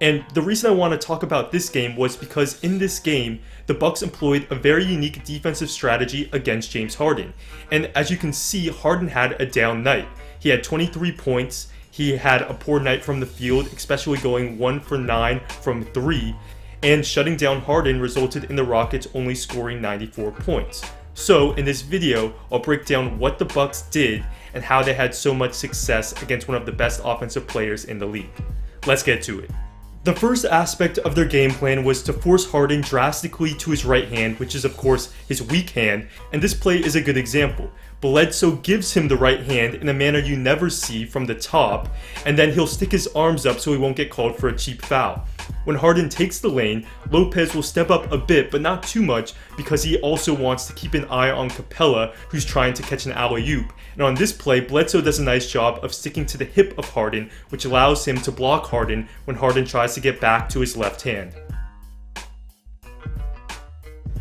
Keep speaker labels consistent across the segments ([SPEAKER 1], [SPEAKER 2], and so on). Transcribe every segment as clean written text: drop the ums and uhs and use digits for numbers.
[SPEAKER 1] And the reason I want to talk about this game was because in this game, the Bucks employed a very unique defensive strategy against James Harden. And as you can see, Harden had a down night. He had 23 points. He had a poor night from the field, especially going 1 for 9 from 3. And shutting down Harden resulted in the Rockets only scoring 94 points. So in this video, I'll break down what the Bucks did and how they had so much success against one of the best offensive players in the league. Let's get to it. The first aspect of their game plan was to force Harden drastically to his right hand, which is of course his weak hand, and this play is a good example. Bledsoe gives him the right hand in a manner you never see from the top, and then he'll stick his arms up so he won't get called for a cheap foul. When Harden takes the lane, Lopez will step up a bit, but not too much, because he also wants to keep an eye on Capella, who's trying to catch an alley-oop. And on this play, Bledsoe does a nice job of sticking to the hip of Harden, which allows him to block Harden when Harden tries to get back to his left hand.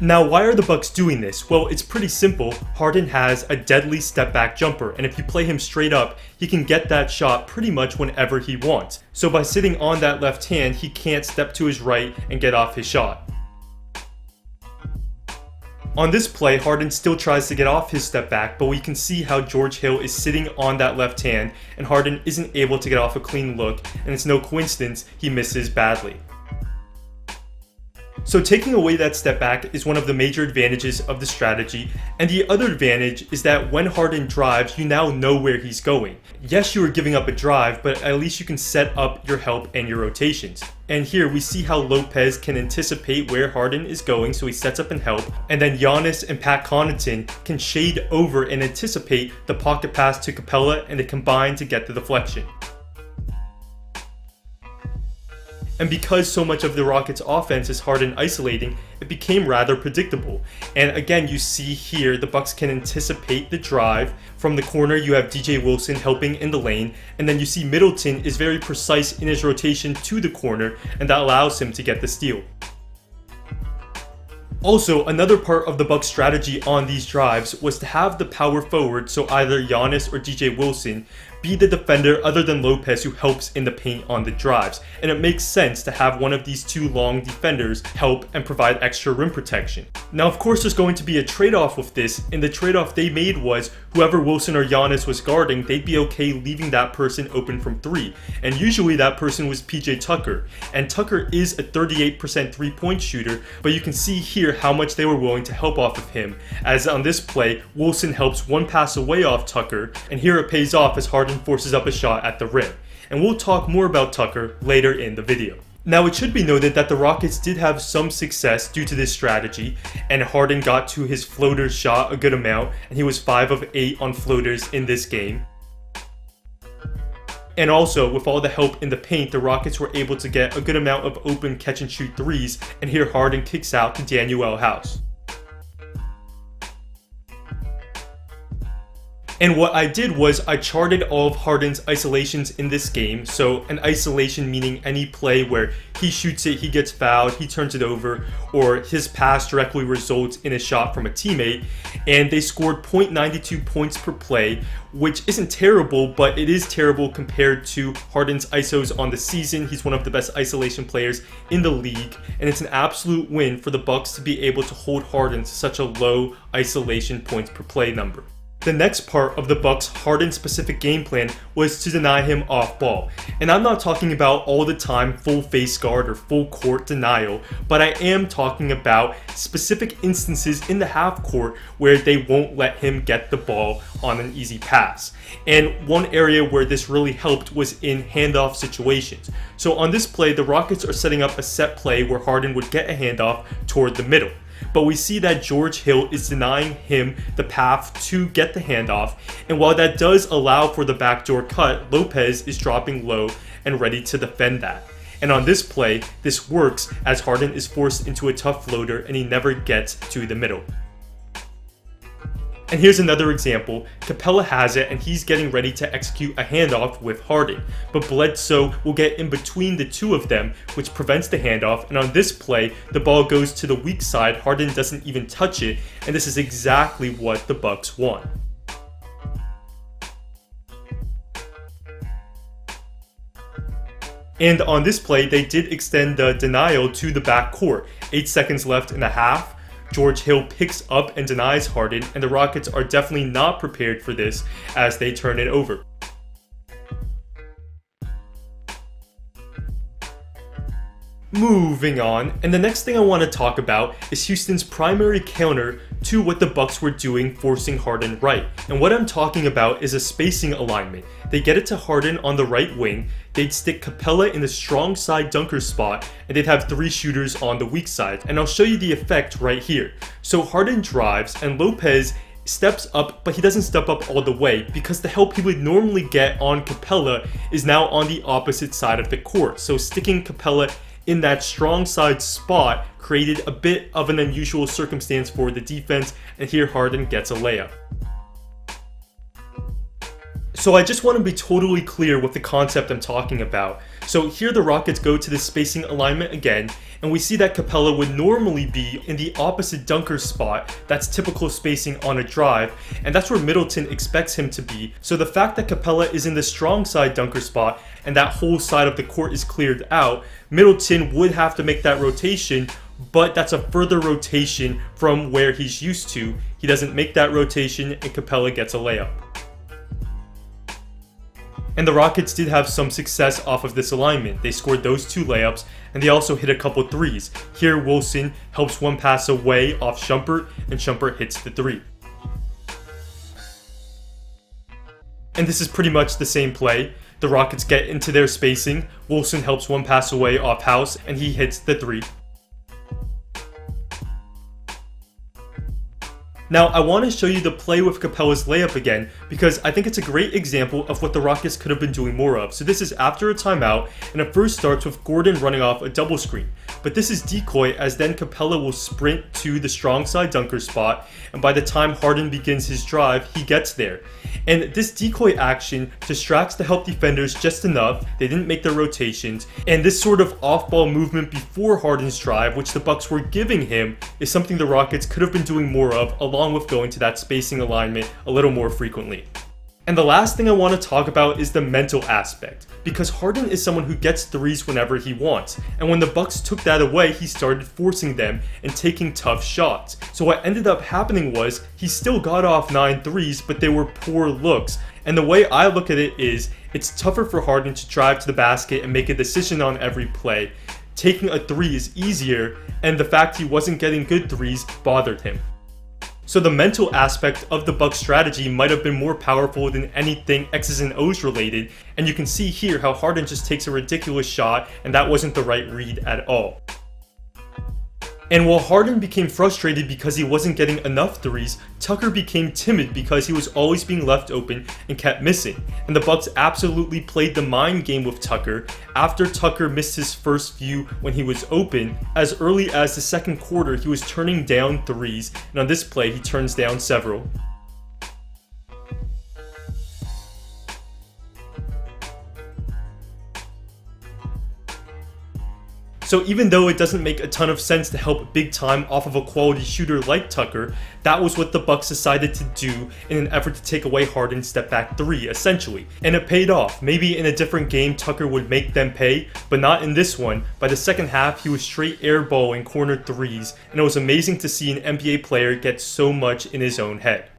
[SPEAKER 1] Now, why are the Bucks doing this? Well, it's pretty simple. Harden has a deadly step-back jumper, and if you play him straight up, he can get that shot pretty much whenever he wants. So by sitting on that left hand, he can't step to his right and get off his shot. On this play, Harden still tries to get off his step back, but we can see how George Hill is sitting on that left hand, and Harden isn't able to get off a clean look, and it's no coincidence he misses badly. So taking away that step back is one of the major advantages of the strategy, and the other advantage is that when Harden drives, you now know where he's going. Yes, you are giving up a drive, but at least you can set up your help and your rotations. And here we see how Lopez can anticipate where Harden is going, so he sets up and help, and then Giannis and Pat Connaughton can shade over and anticipate the pocket pass to Capella, and they combine to get the deflection. And because so much of the Rockets' offense is Harden isolating, it became rather predictable. And again, you see here, the Bucks can anticipate the drive. From the corner, you have DJ Wilson helping in the lane, and then you see Middleton is very precise in his rotation to the corner, and that allows him to get the steal. Also, another part of the Bucks' strategy on these drives was to have the power forward, so either Giannis or DJ Wilson, be the defender other than Lopez who helps in the paint on the drives. And it makes sense to have one of these two long defenders help and provide extra rim protection. Now, of course, there's going to be a trade-off with this, and the trade-off they made was whoever Wilson or Giannis was guarding, they'd be okay leaving that person open from 3. And usually that person was PJ Tucker. And Tucker is a 38% three-point shooter, but you can see here how much they were willing to help off of him. As on this play, Wilson helps one pass away off Tucker, and here it pays off as Harden forces up a shot at the rim. And we'll talk more about Tucker later in the video. Now, it should be noted that the Rockets did have some success due to this strategy, and Harden got to his floater shot a good amount, and he was 5 of 8 on floaters in this game. And also, with all the help in the paint, the Rockets were able to get a good amount of open catch-and-shoot threes, and here Harden kicks out to Danuel House. And what I did was I charted all of Harden's isolations in this game. So an isolation meaning any play where he shoots it, he gets fouled, he turns it over, or his pass directly results in a shot from a teammate. And they scored 0.92 points per play, which isn't terrible, but it is terrible compared to Harden's ISOs on the season. He's one of the best isolation players in the league, and it's an absolute win for the Bucks to be able to hold Harden to such a low isolation points per play number. The next part of the Bucks' Harden-specific game plan was to deny him off ball. And I'm not talking about all the time full face guard or full court denial, but I am talking about specific instances in the half court where they won't let him get the ball on an easy pass. And one area where this really helped was in handoff situations. So on this play, the Rockets are setting up a set play where Harden would get a handoff toward the middle. But we see that George Hill is denying him the path to get the handoff, and while that does allow for the backdoor cut, Lopez is dropping low and ready to defend that. And on this play, this works as Harden is forced into a tough floater and he never gets to the middle. And here's another example. Capella has it and he's getting ready to execute a handoff with Harden, but Bledsoe will get in between the two of them, which prevents the handoff. And on this play, the ball goes to the weak side. Harden doesn't even touch it, and this is exactly what the Bucks want. And on this play, they did extend the denial to the backcourt. 8 seconds left in the half. George Hill picks up and denies Harden, and the Rockets are definitely not prepared for this as they turn it over. Moving on, and the next thing I want to talk about is Houston's primary counter to what the Bucks were doing, forcing Harden right. And what I'm talking about is a spacing alignment. They get it to Harden on the right wing, they'd stick Capella in the strong side dunker spot, and they'd have 3 shooters on the weak side. And I'll show you the effect right here. So Harden drives, and Lopez steps up, but he doesn't step up all the way because the help he would normally get on Capella is now on the opposite side of the court. So sticking Capella in that strong side spot created a bit of an unusual circumstance for the defense, and here Harden gets a layup. So I just want to be totally clear with the concept I'm talking about. So here the Rockets go to the spacing alignment again, and we see that Capella would normally be in the opposite dunker spot. That's typical spacing on a drive, and that's where Middleton expects him to be. So the fact that Capella is in the strong side dunker spot and that whole side of the court is cleared out, Middleton would have to make that rotation, but that's a further rotation from where he's used to. He doesn't make that rotation, and Capella gets a layup. And the Rockets did have some success off of this alignment. They scored those 2 layups, and they also hit a couple threes. Here Wilson helps one pass away off Shumpert, and Shumpert hits the 3. And this is pretty much the same play. The Rockets get into their spacing, Wilson helps one pass away off House, and he hits the 3. Now, I want to show you the play with Capella's layup again, because I think it's a great example of what the Rockets could have been doing more of. So this is after a timeout, and it first starts with Gordon running off a double screen. But this is decoy, as then Capella will sprint to the strong side dunker spot, and by the time Harden begins his drive, he gets there. And this decoy action distracts the help defenders just enough. They didn't make their rotations, and this sort of off-ball movement before Harden's drive, which the Bucks were giving him, is something the Rockets could have been doing more of, along with going to that spacing alignment a little more frequently. And the last thing I want to talk about is the mental aspect, because Harden is someone who gets threes whenever he wants, and when the Bucks took that away, he started forcing them and taking tough shots. So what ended up happening was, he still got off 9 threes, but they were poor looks. And the way I look at it is, it's tougher for Harden to drive to the basket and make a decision on every play. Taking a 3 is easier, and the fact he wasn't getting good threes bothered him. So the mental aspect of the Bucks strategy might have been more powerful than anything X's and O's related, and you can see here how Harden just takes a ridiculous shot, and that wasn't the right read at all. And while Harden became frustrated because he wasn't getting enough threes, Tucker became timid because he was always being left open and kept missing. And the Bucks absolutely played the mind game with Tucker. After Tucker missed his first few when he was open, as early as the second quarter he was turning down threes, and on this play he turns down several. So even though it doesn't make a ton of sense to help big time off of a quality shooter like Tucker, that was what the Bucks decided to do in an effort to take away Harden's step back 3, essentially. And it paid off. Maybe in a different game Tucker would make them pay, but not in this one. By the second half he was straight airballing corner threes, and it was amazing to see an NBA player get so much in his own head.